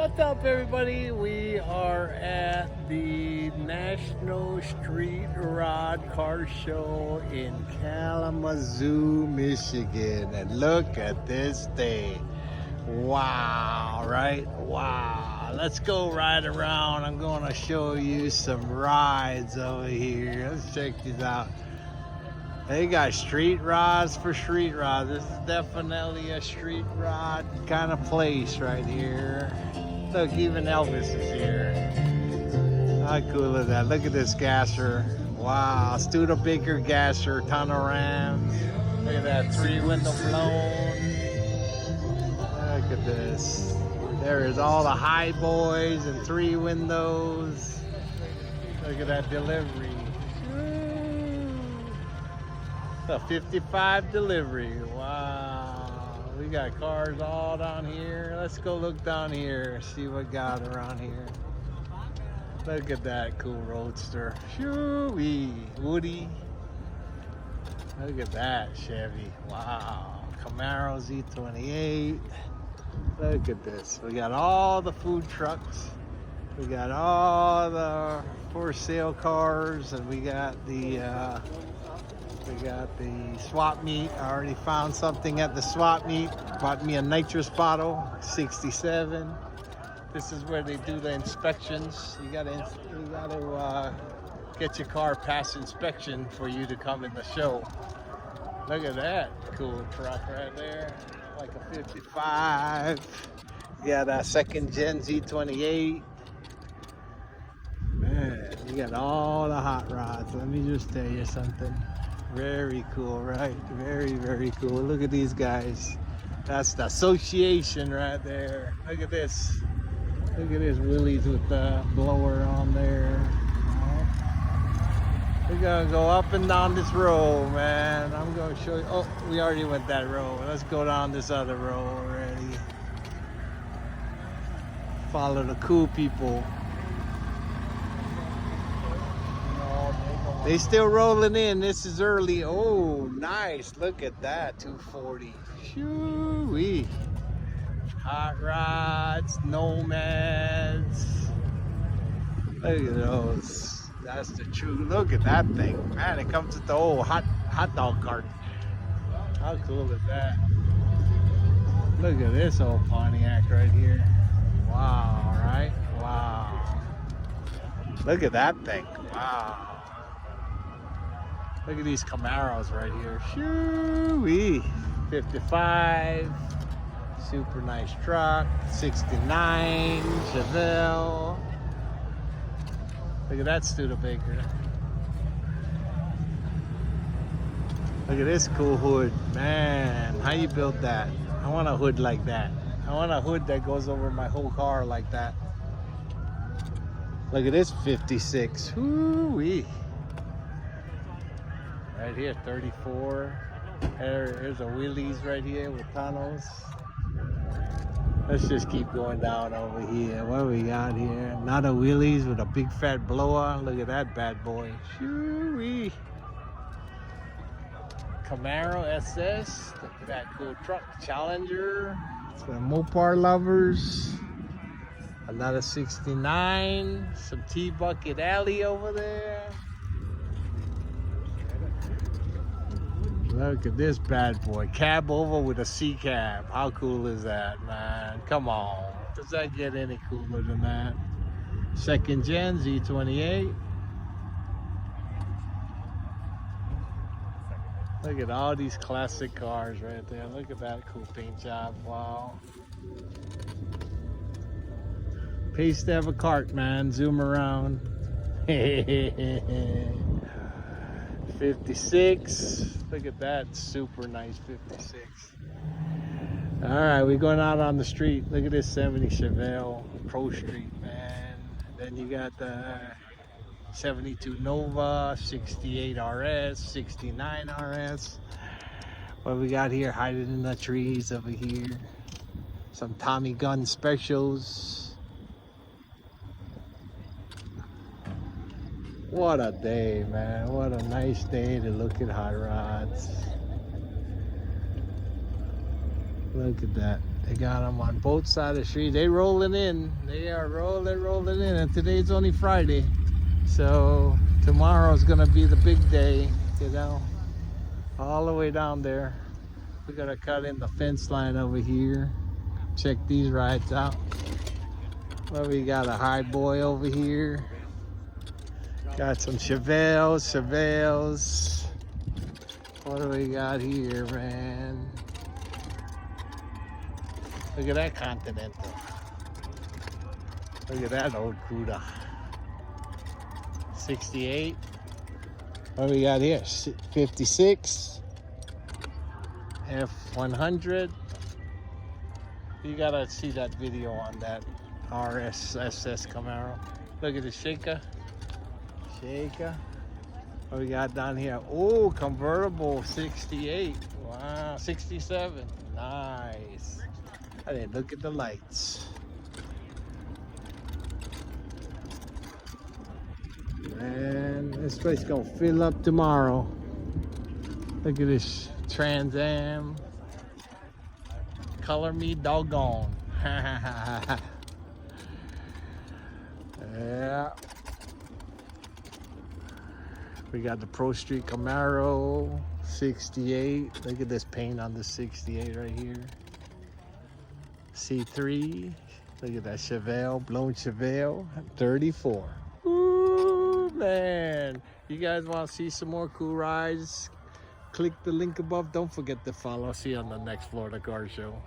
What's up, everybody? We are at the National Street Rod Car Show in Kalamazoo, Michigan. And look at this thing. Wow, right? Wow. Let's go ride around. I'm going to show you some rides over here. Let's check these out. They got street rods for street rods. This is definitely a street rod kind of place right here. Look, even Elvis is here. How cool is that? Look at this gasser. Wow, Studebaker gasser, ton of Rams. Look at that, 3-window blown. Look at this. There is all the high boys and 3 windows. Look at that delivery. A 55 delivery. Wow. We got cars all down here. Let's go look down here, see what got around here. Look at that cool roadster. Shoo-wee. Woody. Look at that Chevy. Wow. Camaro Z28. Look at this. We got all the food trucks. We got all the for sale cars, and we got the swap meet. I already found something at the swap meet. Bought me a nitrous bottle, 67. This is where they do the inspections. You gotta get your car past inspection for you to come in the show. Look at that cool truck right there, like a 55. Yeah, that second gen Z28. Man, you got all the hot rods. Let me just tell you something. Very cool, right? Very, very cool. Look at these guys. That's the association right there. Look at this. Look at this Willys with the blower on there. We're gonna go up and down this road, man. I'm gonna show you. Oh, we already went that road. Let's go down this other road already. Follow the cool people. They still rolling in. This is early. Oh, nice. Look at that. 240. Shoo-wee. Hot rods, nomads. Look at those. That's the truth. Look at that thing. Man, it comes with the old hot dog cart. How cool is that? Look at this old Pontiac right here. Wow, right? Wow. Look at that thing. Wow. Look at these Camaros right here. Shoo-wee. 55. Super nice truck. 69. Chevelle. Look at that Studebaker. Look at this cool hood. Man, how you build that? I want a hood like that. I want a hood that goes over my whole car like that. Look at this 56. Woo-wee. Right here, 34. There's a Willys right here with tunnels. Let's just keep going down over here. What do we got here? Another Willys with a big fat blower. Look at that bad boy. Shoo-wee. Camaro SS. Look at that cool truck. Challenger. It's for the Mopar lovers. Another 69. Some T-Bucket Alley over there. Look at this bad boy. Cab over with a C cab. How cool is that, man? Come on. Does that get any cooler than that? Second gen Z28. Look at all these classic cars right there. Look at that cool paint job. Wow. Pays to have a cart, man. Zoom around. 56. Look at that super nice 56. All right, we're going out on the street. Look at this 70 Chevelle Pro Street, man. Then you got the 72 Nova, 68 RS, 69 RS. What we got here hiding in the trees over here? Some Tommy Gun specials. What a day, man. What a nice day to look at hot rods. Look at that. They got them on both sides of the street. They rolling in. They are rolling in. And today's only Friday. So tomorrow's gonna be the big day, you know. All the way down there. We're gonna cut in the fence line over here. Check these rides out. Well, we got a high boy over here. Got some Chevelles. What do we got here, man? Look at that Continental. Look at that old Cuda. 68. What do we got here? 56. F100. You gotta see that video on that RSSS Camaro. Look at the Shaker. What we got down here? Oh, convertible 68. Wow, 67. Nice. I didn't look at the lights. Man, this place gonna fill up tomorrow. Look at this Trans Am. Color me doggone. Yeah. We got the Pro Street Camaro 68. Look at this paint on the 68 right here. C3. Look at that Chevelle, blown Chevelle 34. Ooh, man. You guys want to see some more cool rides? Click the link above. Don't forget to follow. See you on the next Florida Car Show.